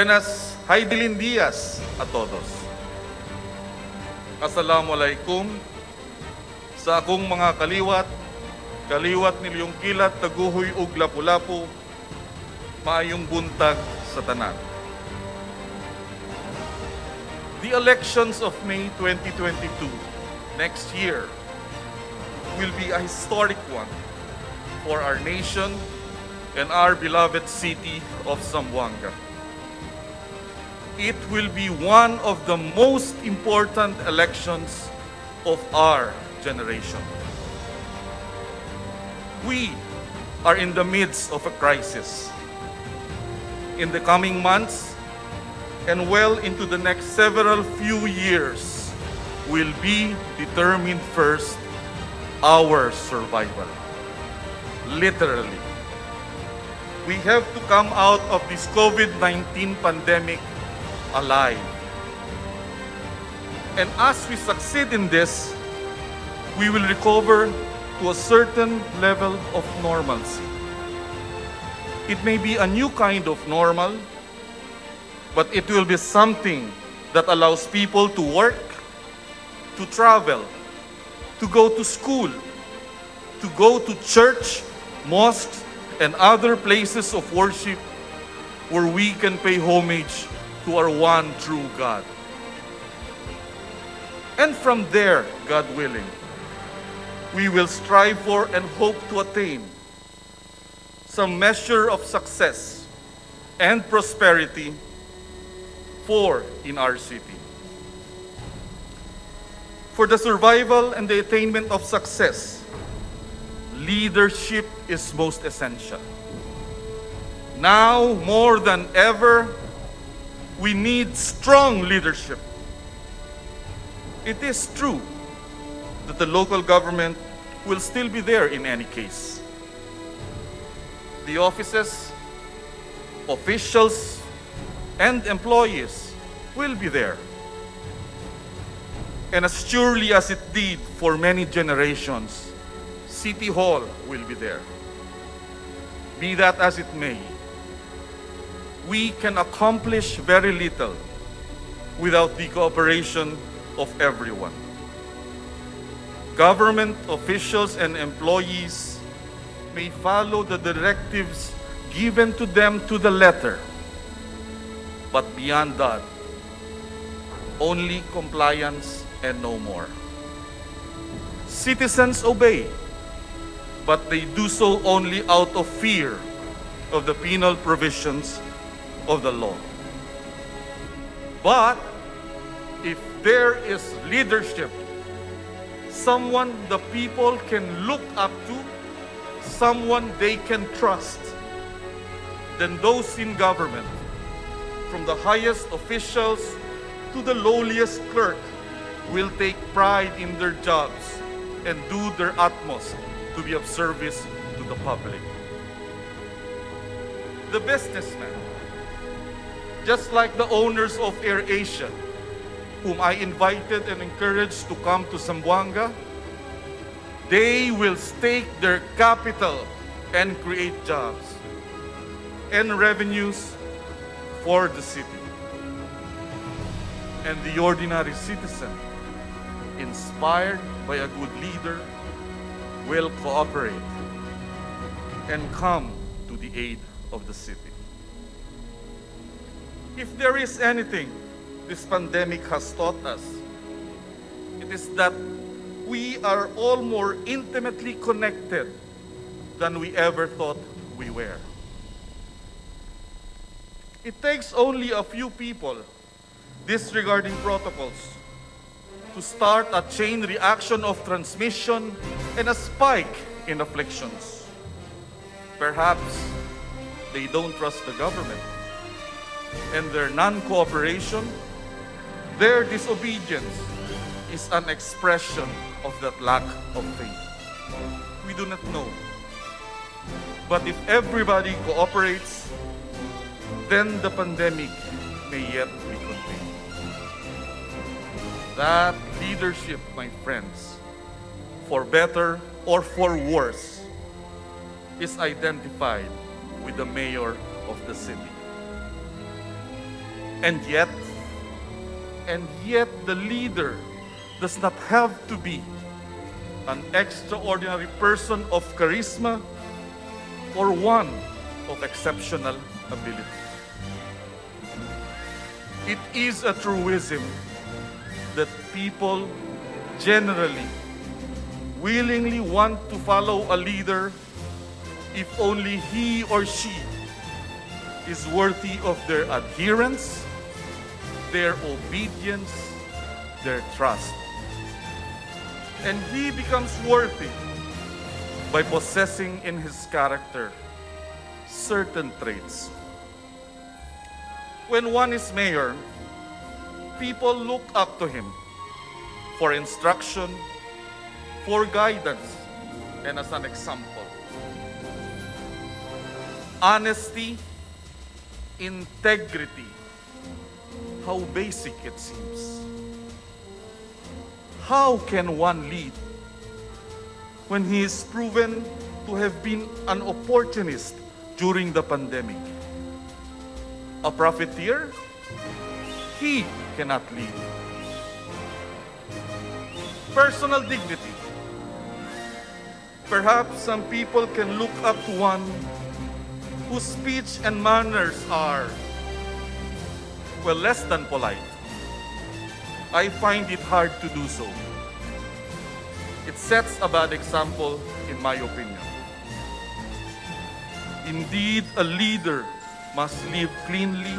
Buenas días a todos. Assalamualaikum sa akong mga kaliwat nilyong kilat, taguhoy ug lapu-lapu, maayong buntag sa tanan. The elections of May 2022, next year, will be a historic one for our nation and our beloved city of Zamboanga. It will be one of the most important elections of our generation. We are in the midst of a crisis. In the coming months and well into the next several few years will be determined first our survival. Literally. We have to come out of this COVID-19 pandemic alive. And as we succeed in this, we will recover to a certain level of normalcy. It may be a new kind of normal, but it will be something that allows people to work, to travel, to go to school, to go to church, mosques, and other places of worship where we can pay homage to our one true God. And from there, God willing, we will strive for and hope to attain some measure of success and prosperity in our city. For the survival and the attainment of success, leadership is most essential. Now, more than ever, we need strong leadership. It is true that the local government will still be there in any case. The offices, officials, and employees will be there. And as surely as it did for many generations, City Hall will be there. Be that as it may, we can accomplish very little without the cooperation of everyone. Government officials and employees may follow the directives given to them to the letter, but beyond that, only compliance and no more. Citizens obey, but they do so only out of fear of the penal provisions of the law. But if there is leadership, someone the people can look up to, someone they can trust, then those in government, from the highest officials to the lowliest clerk, will take pride in their jobs and do their utmost to be of service to the public. The businessmen, just like the owners of AirAsia, whom I invited and encouraged to come to Zamboanga, they will stake their capital and create jobs and revenues for the city. And the ordinary citizen, inspired by a good leader, will cooperate and come to the aid of the city. If there is anything this pandemic has taught us, it is that we are all more intimately connected than we ever thought we were. It takes only a few people disregarding protocols to start a chain reaction of transmission and a spike in afflictions. Perhaps they don't trust the government, and their non-cooperation, their disobedience is an expression of that lack of faith. We do not know. But if everybody cooperates, then the pandemic may yet be contained. That leadership, my friends, for better or for worse, is identified with the mayor of the city. And yet the leader does not have to be an extraordinary person of charisma or one of exceptional ability. It is a truism that people generally willingly want to follow a leader if only he or she is worthy of their adherence, their obedience, their trust. And he becomes worthy by possessing in his character certain traits. When one is mayor, people look up to him for instruction, for guidance, and as an example. Honesty, integrity, how basic it seems. How can one lead when he is proven to have been an opportunist during the pandemic? A profiteer? He cannot lead. Personal dignity. Perhaps some people can look up to one whose speech and manners are, well, less than polite. I find it hard to do so. It sets a bad example, in my opinion. Indeed, a leader must live cleanly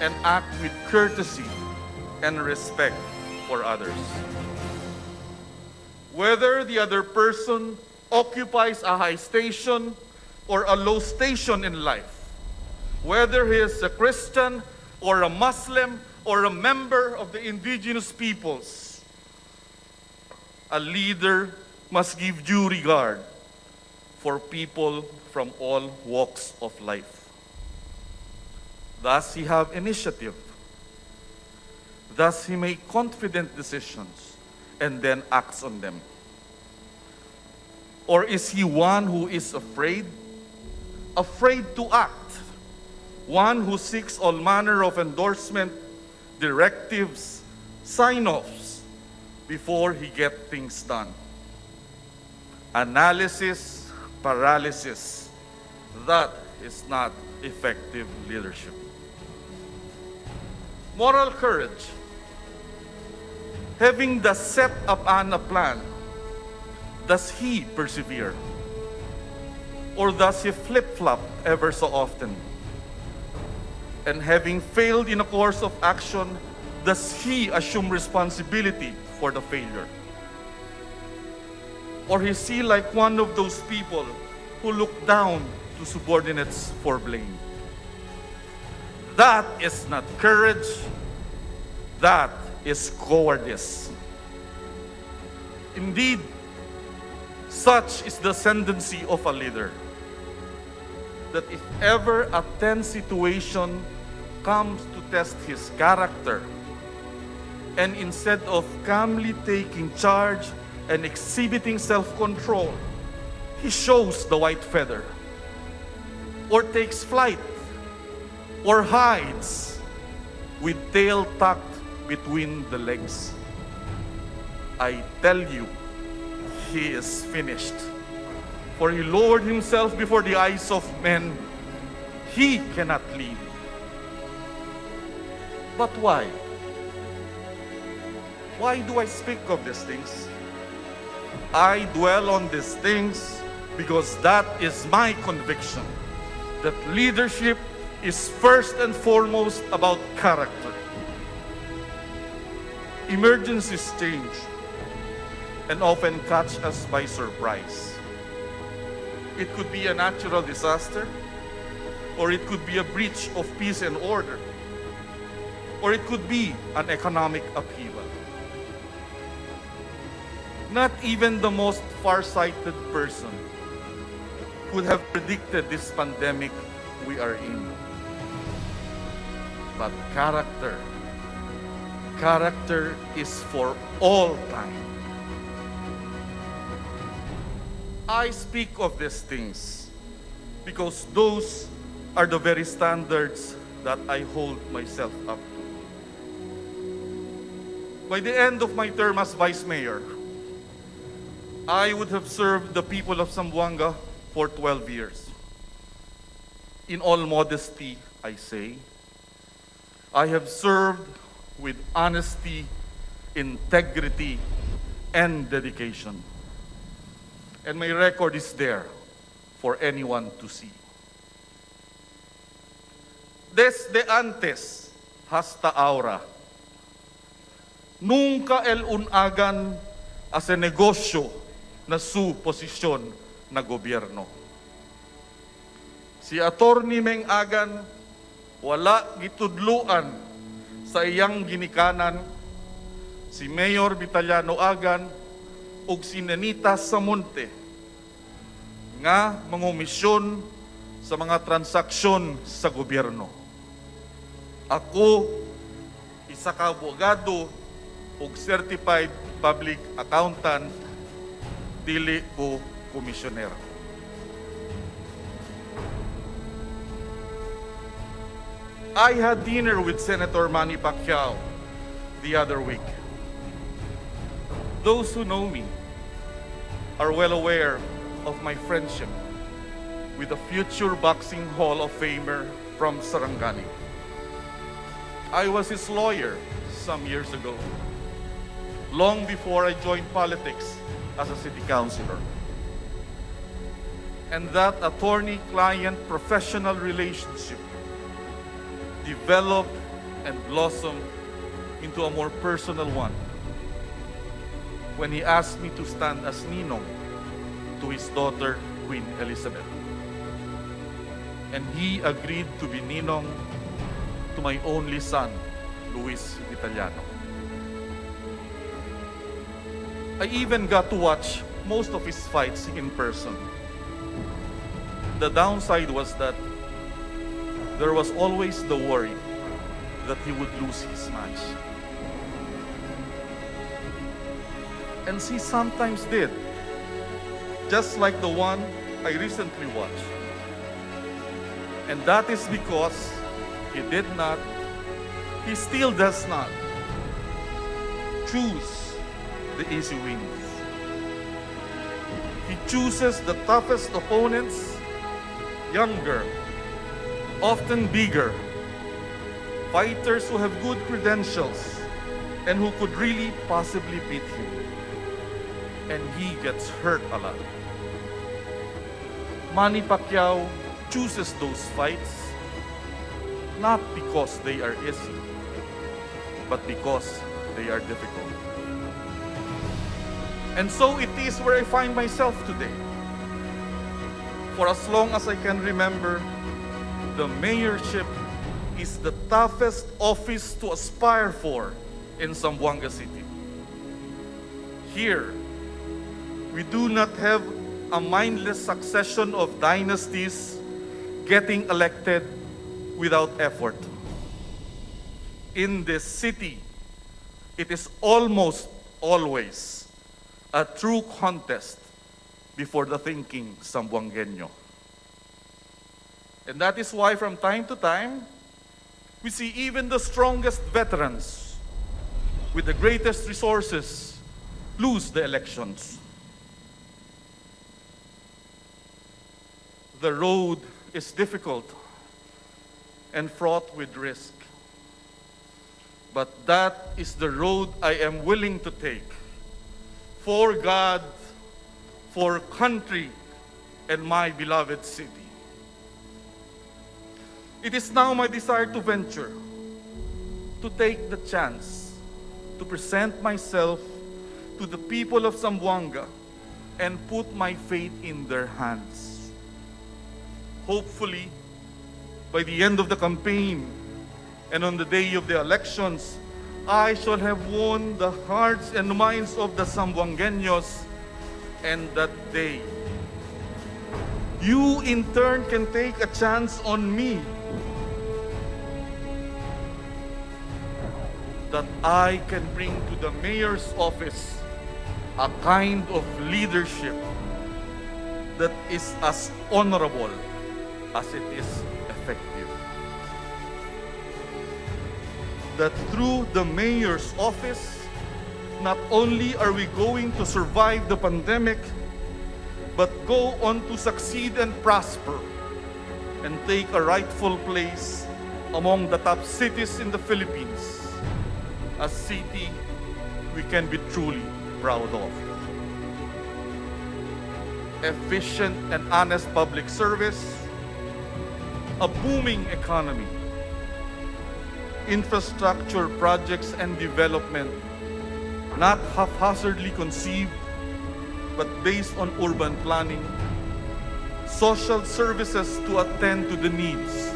and act with courtesy and respect for others. Whether the other person occupies a high station or a low station in life, whether he is a Christian or a Muslim or a member of the indigenous peoples, a leader must give due regard for people from all walks of life. Thus he have initiative. Thus he make confident decisions and then acts on them. Or is he one who is afraid? Afraid to act. One who seeks all manner of endorsement, directives, sign-offs before he gets things done. Analysis, paralysis. That is not effective leadership. Moral courage. Having the set upon a plan, does he persevere? Or does he flip-flop ever so often? And having failed in a course of action, does he assume responsibility for the failure? Or is he like one of those people who look down to subordinates for blame? That is not courage. That is cowardice. Indeed, such is the tendency of a leader, that if ever a tense situation comes to test his character, and instead of calmly taking charge and exhibiting self-control, he shows the white feather, or takes flight, or hides with tail tucked between the legs. I tell you, he is finished. For he lowered himself before the eyes of men. He cannot lead. But why? Why do I speak of these things? I dwell on these things because that is my conviction, that leadership is first and foremost about character. Emergencies change and often catch us by surprise. It could be a natural disaster, or it could be a breach of peace and order, or it could be an economic upheaval. Not even the most far-sighted person could have predicted this pandemic we are in. But character is for all time. I speak of these things because those are the very standards that I hold myself up to. By the end of my term as Vice Mayor, I would have served the people of Zamboanga for 12 years. In all modesty, I say, I have served with honesty, integrity, and dedication. And my record is there for anyone to see. Desde antes hasta ahora, nunca el unagan hace negosyo na su posisyon na gobyerno. Si Atty Meng Agan wala gitudluan sa iyang ginikanan, si Mayor Vitaliano Agan ug si Nenita Samonte nga mangomisyon sa mga transaksyon sa gobyerno. Ako, isa ka abogado ug certified public accountant, dili ko komisyoner. I had dinner with Senator Manny Pacquiao the other week. Those who know me are well aware of my friendship with a future boxing Hall of Famer from Sarangani. I was his lawyer some years ago, long before I joined politics as a city councilor. And that attorney-client professional relationship developed and blossomed into a more personal one when he asked me to stand as ninong to his daughter, Queen Elizabeth. And he agreed to be ninong to my only son, Luis Vitaliano. I even got to watch most of his fights in person. The downside was that there was always the worry that he would lose his match. And he sometimes did, just like the one I recently watched. And that is because he did not, he still does not choose the easy wins. He chooses the toughest opponents, younger, often bigger, fighters who have good credentials and who could really possibly beat him. And he gets hurt a lot. Manny Pacquiao chooses those fights not because they are easy, but because they are difficult. And so it is where I find myself today. For as long as I can remember, the mayorship is the toughest office to aspire for in Zamboanga City. Here, we do not have a mindless succession of dynasties getting elected without effort. In this city, it is almost always a true contest before the thinking Zamboangueño. And that is why from time to time, we see even the strongest veterans with the greatest resources lose the elections. The road is difficult and fraught with risk. But that is the road I am willing to take for God, for country, and my beloved city. It is now my desire to venture, to take the chance to present myself to the people of Zamboanga and put my fate in their hands. Hopefully, by the end of the campaign and on the day of the elections, I shall have won the hearts and minds of the Zamboangueños, and that day, you in turn can take a chance on me, that I can bring to the mayor's office a kind of leadership that is as honorable as it is effective. that through the mayor's office, not only are we going to survive the pandemic, but go on to succeed and prosper and take a rightful place among the top cities in the Philippines, a city we can be truly proud of. Efficient and honest public service, a booming economy, infrastructure projects and development, not haphazardly conceived, but based on urban planning, social services to attend to the needs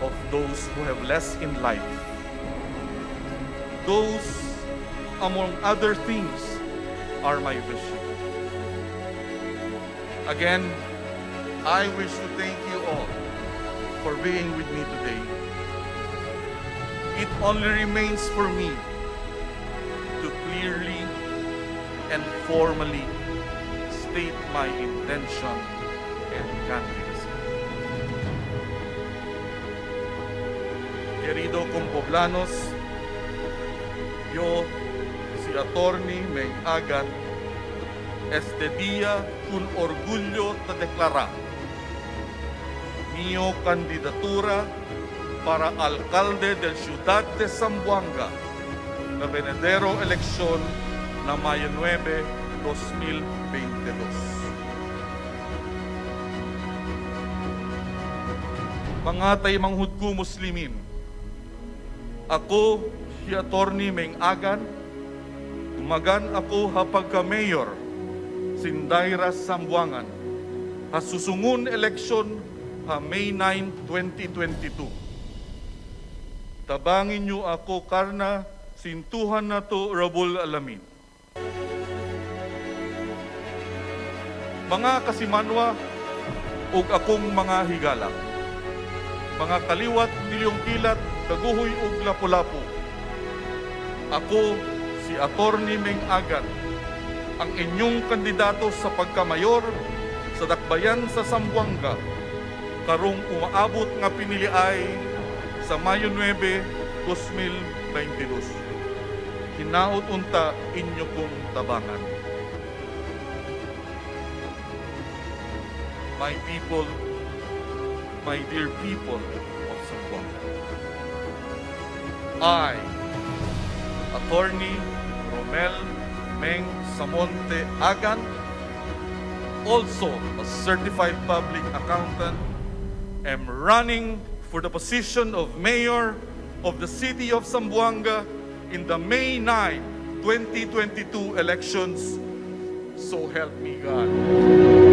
of those who have less in life. Those, among other things, are my vision. Again, I wish to thank you all for being with me today. It only remains for me to clearly and formally state my intention and candidacy. Querido compoblanos, yo, si Atty Meng Agan, este día con orgullo te declara mi candidatura para alcalde del ciudad de Zamboanga na venidero eleksyon na Mayo 9, 2022. Mga taymanghud ko Muslimin, ako si Atty Meng Agan, tumagan ako hapag ka-mayor Sindaira Zamboangan, hasusungun eleksyon ha May 9, 2022. Tabangin niyo ako karna sintuhan na to rabol alamin. Mga kasimanwa ug akong mga higala, mga kaliwat nilyong kilat, daguhoy ug lapu-lapu. Ako si Atty Meng Agan, ang inyong kandidato sa pagkamayor sa dakbayan sa Zamboanga, karong umaabot nga piniliay sa Mayo 9, 2022. Hinaot unta inyo kong tabangan. My people, my dear people of Zamboanga, I, Atty Meng Agan, also a certified public accountant, am running for the position of mayor of the city of Zamboanga in the May 9, 2022 elections. So help me God.